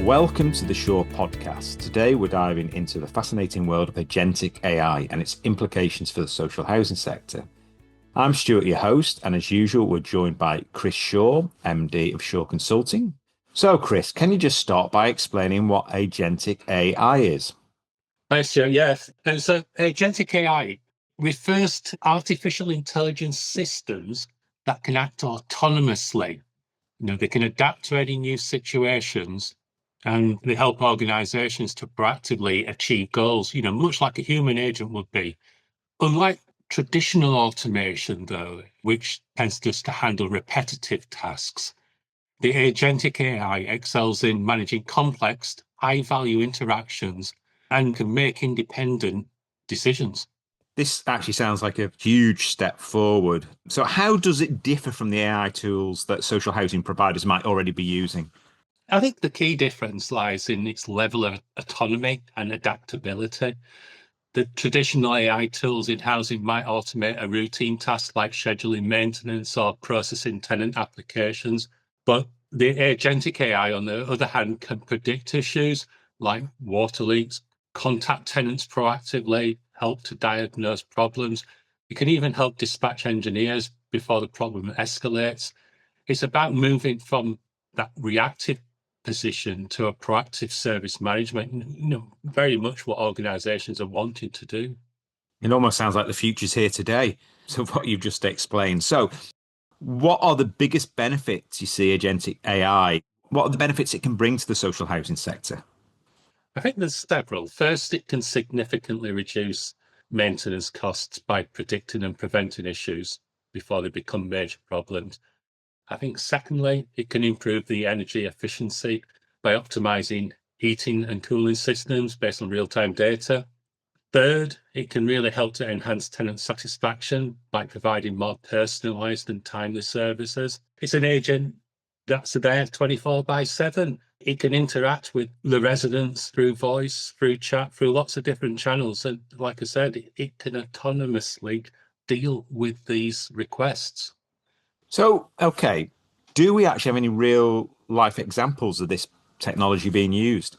Welcome to the Shore podcast. Today we're diving into the fascinating world of agentic AI and its implications for the social housing sector. I'm Stuart, your host, and as usual, we're joined by Chris Shaw, MD of Shaw Consulting. So, Chris, can you just start by explaining what agentic AI is? Thanks, Stuart. Yes. And so agentic AI refers to artificial intelligence systems that can act autonomously. They can adapt to any new situations and they help organizations to proactively achieve goals, much like a human agent would be. Unlike traditional automation, though, which tends just to handle repetitive tasks, the agentic AI excels in managing complex, high-value interactions and can make independent decisions. This actually sounds like a huge step forward. So, how does it differ from the AI tools that social housing providers might already be using? I think the key difference lies in its level of autonomy and adaptability. The traditional AI tools in housing might automate a routine task like scheduling maintenance or processing tenant applications, but the agentic AI, on the other hand, can predict issues like water leaks, contact tenants proactively, help to diagnose problems. It can even help dispatch engineers before the problem escalates. It's about moving from that reactive position to a proactive service management, very much what organizations are wanting to do. It almost sounds like the future's here today. So, what you've just explained. So, what are the biggest benefits you see agentic AI? What are the benefits it can bring to the social housing sector? I think there's several. First, it can significantly reduce maintenance costs by predicting and preventing issues before they become major problems. I think secondly, it can improve the energy efficiency by optimizing heating and cooling systems based on real-time data. Third, it can really help to enhance tenant satisfaction by providing more personalized and timely services. It's an agent that's there 24/7. It can interact with the residents through voice, through chat, through lots of different channels. And like I said, it can autonomously deal with these requests. So, okay, do we actually have any real life examples of this technology being used?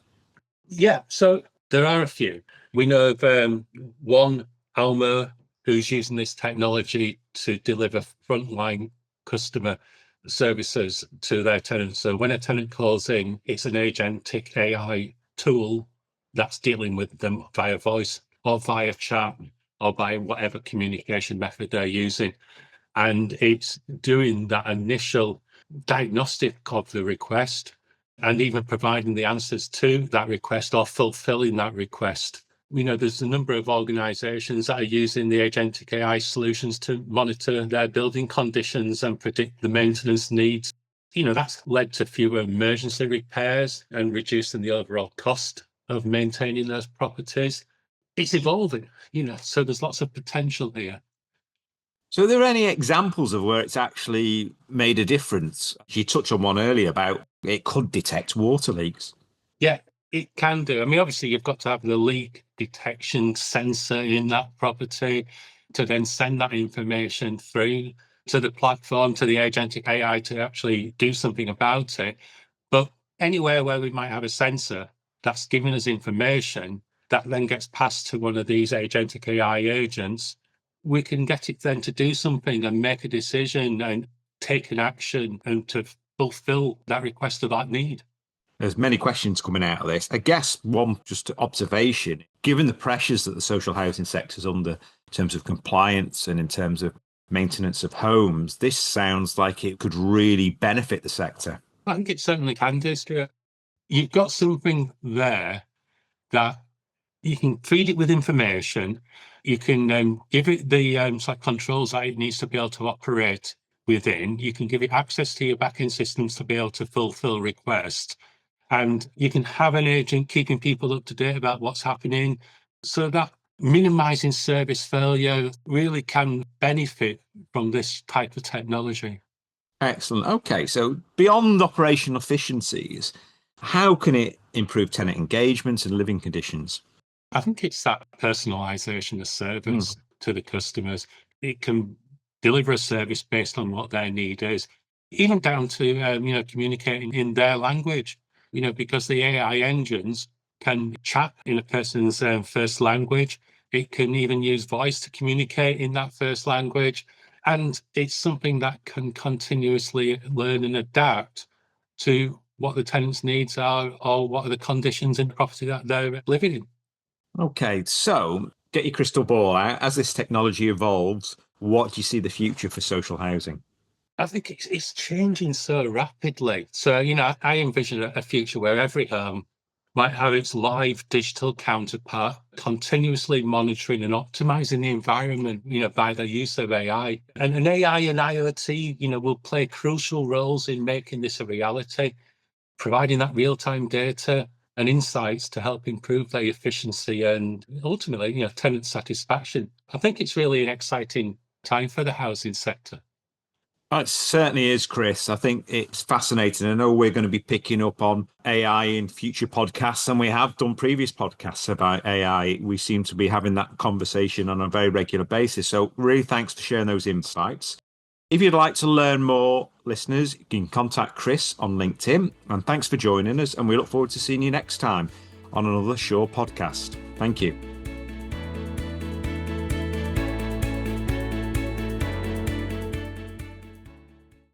Yeah, so there are a few. We know of one, Almo, who's using this technology to deliver frontline customer services to their tenants. So when a tenant calls in, it's an agentic AI tool that's dealing with them via voice or via chat or by whatever communication method they're using. And it's doing that initial diagnostic of the request and even providing the answers to that request or fulfilling that request. There's a number of organizations that are using the agentic AI solutions to monitor their building conditions and predict the maintenance needs. That's led to fewer emergency repairs and reducing the overall cost of maintaining those properties. It's evolving, so there's lots of potential here. So, are there any examples of where it's actually made a difference? You touched on one earlier about it could detect water leaks. Yeah, it can do. I mean, obviously, you've got to have the leak detection sensor in that property to then send that information through to the platform, to the agentic AI to actually do something about it. But anywhere where we might have a sensor that's giving us information that then gets passed to one of these agentic AI agents, we can get it then to do something and make a decision and take an action and to fulfill that request or that need. There's many questions coming out of this. I guess one just observation, given the pressures that the social housing sector is under in terms of compliance and in terms of maintenance of homes, this sounds like it could really benefit the sector. I think it certainly can do, Stuart. You've got something there that you can feed it with information. You can give it the sort of controls that it needs to be able to operate within. You can give it access to your backend systems to be able to fulfill requests. And you can have an agent keeping people up to date about what's happening so that minimizing service failure really can benefit from this type of technology. Excellent. Okay, so beyond operational efficiencies, how can it improve tenant engagement and living conditions? I think it's that personalization of Mm. service to the customers. It can deliver a service based on what their need is, even down to communicating in their language. because the AI engines can chat in a person's first language. It can even use voice to communicate in that first language. And it's something that can continuously learn and adapt to what the tenant's needs are or what are the conditions in the property that they're living in. Okay, so get your crystal ball out. As this technology evolves, what do you see the future for social housing? I think it's changing so rapidly. So, I envision a future where every home might have its live digital counterpart, continuously monitoring and optimizing the environment, by the use of AI. And an AI and IoT, will play crucial roles in making this a reality, providing that real-time data and insights to help improve their efficiency and ultimately, tenant satisfaction. I think it's really an exciting time for the housing sector. It certainly is, Chris. I think it's fascinating. I know we're going to be picking up on AI in future podcasts, and we have done previous podcasts about AI. We seem to be having that conversation on a very regular basis. So, really, thanks for sharing those insights. If you'd like to learn more, listeners, you can contact Chris on LinkedIn. And thanks for joining us. And we look forward to seeing you next time on another Sure podcast. Thank you.